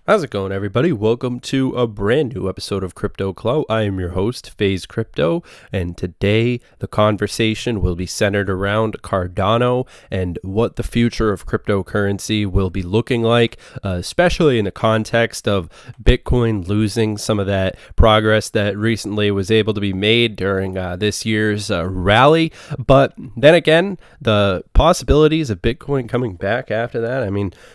How's it going, everybody? Welcome to a brand new episode of Crypto Clout. I am your host, Faze Crypto, and today the conversation will be centered around Cardano and what the future of cryptocurrency will be looking like, especially in the context of Bitcoin losing some of that progress that recently was able to be made during this year's rally. But then again, the possibilities of Bitcoin coming back after that,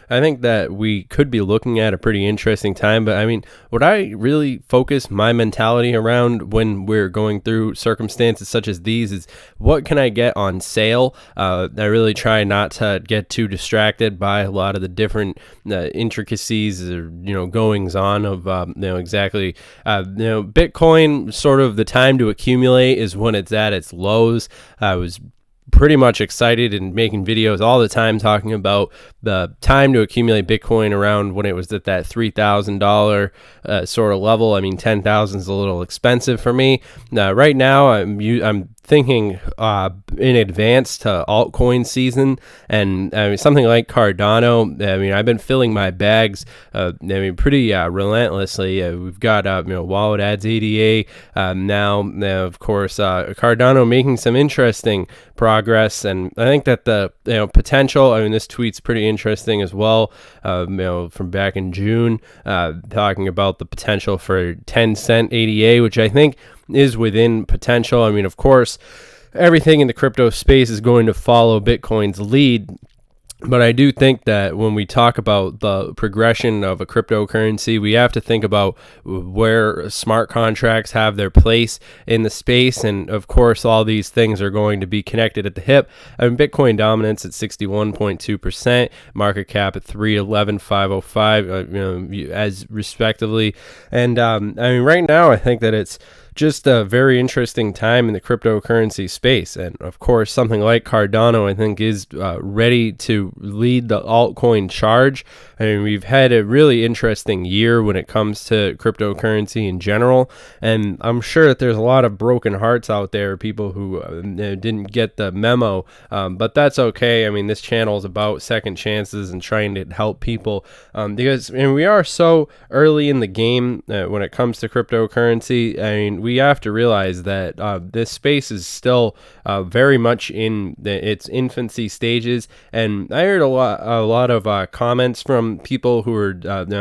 I think that we could be looking at a pretty interesting time. But what I really focus my mentality around when we're going through circumstances such as these is what can I get on sale. I really try not to get too distracted by a lot of the different intricacies or goings on of exactly Bitcoin. Sort of the time to accumulate is when it's at its lows. I was pretty much excited and making videos all the time talking about the time to accumulate Bitcoin around when it was at that $3,000 sort of level. 10,000 is a little expensive for me. Right now, I'm thinking in advance to altcoin season, and something like Cardano. I've been filling my bags pretty relentlessly. We've got wallet ads ADA now, of course, Cardano making some interesting progress, and I think that the potential. This tweet's pretty interesting as well. From back in June, talking about the potential for 10-cent ADA, which I think is within potential. Of course, everything in the crypto space is going to follow Bitcoin's lead. But I do think that when we talk about the progression of a cryptocurrency, we have to think about where smart contracts have their place in the space. And of course, all these things are going to be connected at the hip. Bitcoin dominance at 61.2%, market cap at 311,505, as respectively. And right now, I think that it's just a very interesting time in the cryptocurrency space. And of course, something like Cardano, I think, is ready to lead the altcoin charge. We've had a really interesting year when it comes to cryptocurrency in general. And I'm sure that there's a lot of broken hearts out there, people who didn't get the memo. But that's okay. This channel is about second chances and trying to help people because we are so early in the game when it comes to cryptocurrency. We have to realize that this space is still very much in its infancy stages, and I heard a lot of comments from people who are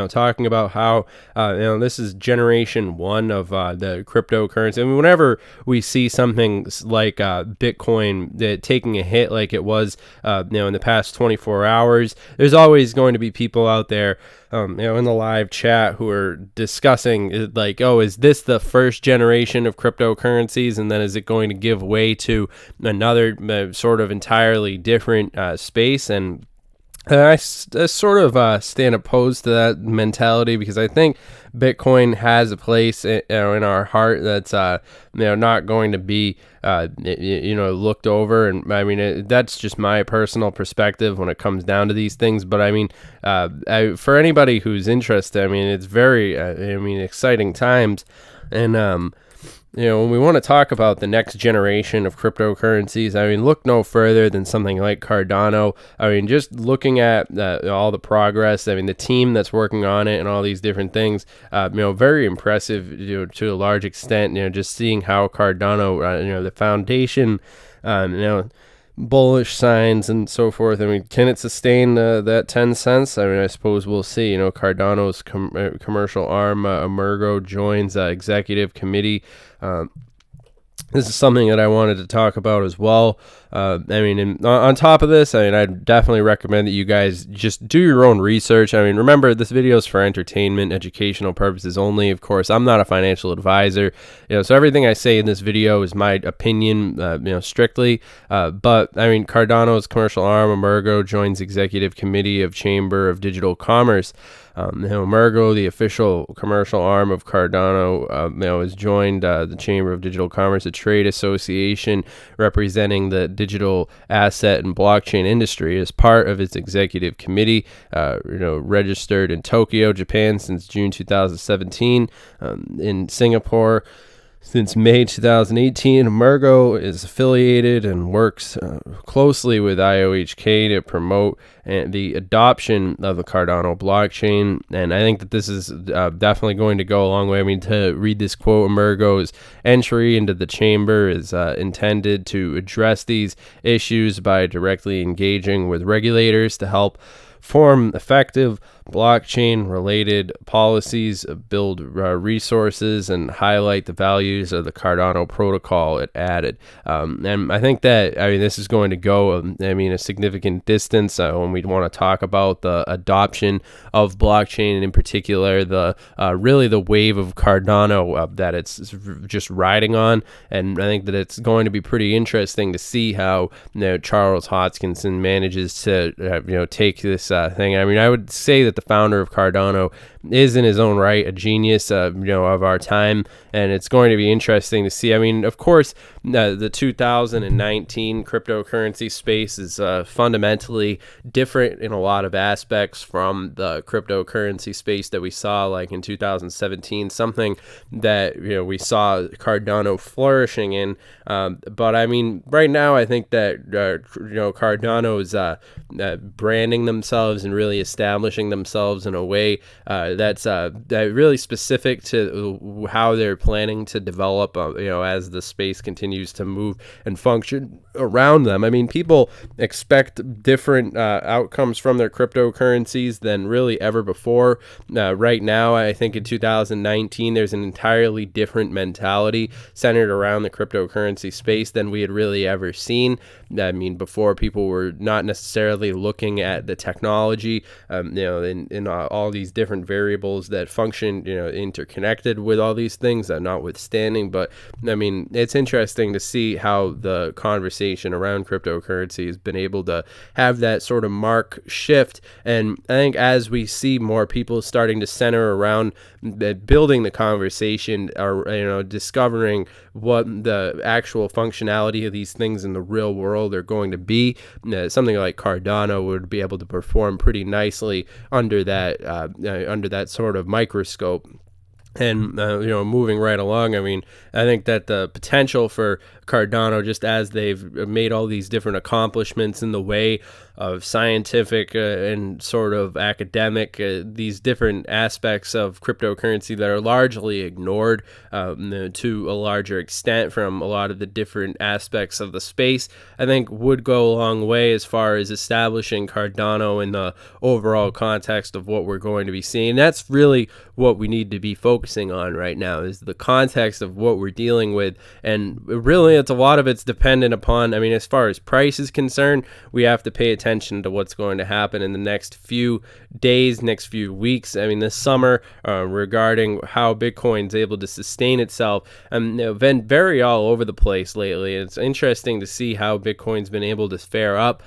talking about how this is generation one of the cryptocurrency. Whenever we see something like Bitcoin taking a hit like it was in the past 24 hours, there's always going to be people out there in the live chat who are discussing like, oh, is this the first generation of cryptocurrencies, and then is it going to give way to another sort of entirely different space? And I sort of stand opposed to that mentality, because I think Bitcoin has a place in our heart that's not going to be looked over. And that's just my personal perspective when it comes down to these things. But for anybody who's interested, it's very exciting times. And when we want to talk about the next generation of cryptocurrencies, look no further than something like Cardano. Just looking at all the progress, the team that's working on it and all these different things, very impressive, to a large extent, just seeing how Cardano, the foundation, bullish signs and so forth. Can it sustain that 10 cents? I suppose we'll see. Cardano's commercial arm, Emergo, joins executive committee. This is something that I wanted to talk about as well. On top of this, I'd definitely recommend that you guys just do your own research. Remember, this video is for entertainment, educational purposes only. Of course, I'm not a financial advisor, so everything I say in this video is my opinion, strictly. But Cardano's commercial arm, Emergo, joins executive committee of Chamber of Digital Commerce. Emergo, the official commercial arm of Cardano, has joined the Chamber of Digital Commerce, a trade association representing the digital asset and blockchain industry, as part of its executive committee. Registered in Tokyo, Japan since June 2017, in Singapore. Since May 2018, Emergo is affiliated and works closely with IOHK to promote the adoption of the Cardano blockchain. And I think that this is definitely going to go a long way. I mean, to read this quote, Emergo's entry into the chamber is intended to address these issues by directly engaging with regulators to help form effective blockchain-related policies, build resources, and highlight the values of the Cardano protocol it added. And I think that, this is going to go, a significant distance when we want to talk about the adoption of blockchain, and in particular, the really the wave of Cardano that it's just riding on. And I think that it's going to be pretty interesting to see how Charles Hoskinson manages to take this thing. I would say that the founder of Cardano is in his own right a genius of our time, and it's going to be interesting to see. Of course, the 2019 cryptocurrency space is fundamentally different in a lot of aspects from the cryptocurrency space that we saw like in 2017, something that we saw Cardano flourishing in. But right now I think that Cardano is branding themselves and really establishing themselves in a way that's really specific to how they're planning to develop, as the space continues to move and function around them. People expect different outcomes from their cryptocurrencies than really ever before. Right now, I think in 2019, there's an entirely different mentality centered around the cryptocurrency space than we had really ever seen. Before, people were not necessarily looking at the technology, in all these different variables that function, interconnected with all these things, notwithstanding. But it's interesting to see how the conversation around cryptocurrency has been able to have that sort of mark shift. And I think as we see more people starting to center around building the conversation, or discovering what the actual functionality of these things in the real world are going to be, something like Cardano would be able to perform pretty nicely under that sort of microscope. And moving right along, I think that the potential for Cardano, just as they've made all these different accomplishments in the way of scientific and sort of academic, these different aspects of cryptocurrency that are largely ignored to a larger extent from a lot of the different aspects of the space, I think would go a long way as far as establishing Cardano in the overall context of what we're going to be seeing. That's really what we need to be focusing on right now, is the context of what we're dealing with. And really, a lot of it's dependent upon, as far as price is concerned, we have to pay attention to what's going to happen in the next few days, next few weeks, this summer, regarding how Bitcoin's able to sustain itself. Been very all over the place lately. It's interesting to see how Bitcoin's been able to fare up,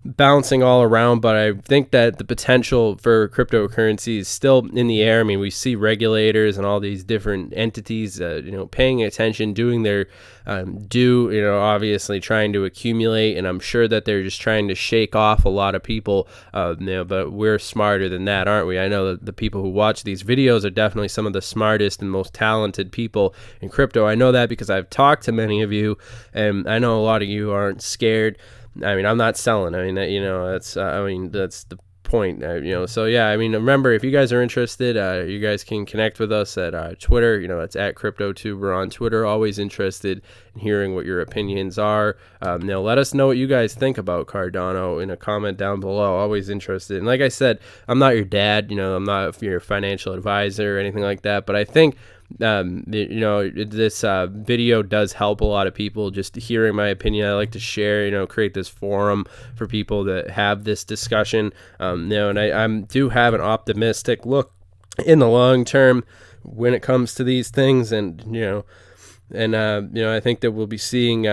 bouncing all around, but I think that the potential for cryptocurrency is still in the air. We see regulators and all these different entities, paying attention, doing their due, obviously trying to accumulate, and I'm sure that they're just trying to shake off a lot of people, but we're smarter than that, aren't we? I know that the people who watch these videos are definitely some of the smartest and most talented people in crypto. I know that because I've talked to many of you, and I know a lot of you aren't scared. I'm not selling. That's the point. So yeah, remember, if you guys are interested, you guys can connect with us at Twitter. It's at CryptoTuber on Twitter. Always interested in hearing what your opinions are. Let us know what you guys think about Cardano in a comment down below. Always interested. And like I said, I'm not your dad. I'm not your financial advisor or anything like that. But I think this video does help a lot of people. Just hearing my opinion, I like to share, create this forum for people that have this discussion. And I do have an optimistic look in the long term when it comes to these things, and I think that we'll be seeing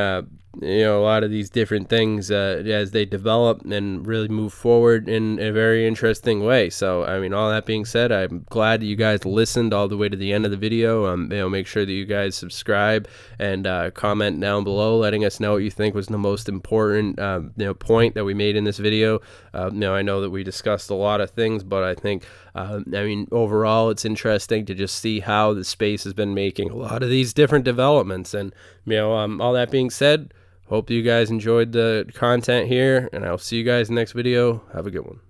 a lot of these different things as they develop and really move forward in a very interesting way. So, I mean, all that being said, I'm glad that you guys listened all the way to the end of the video. Make sure that you guys subscribe and comment down below, letting us know what you think was the most important, point that we made in this video. I know that we discussed a lot of things, but I think, overall, it's interesting to just see how the space has been making a lot of these different developments. And, all that being said, hope you guys enjoyed the content here, and I'll see you guys in the next video. Have a good one.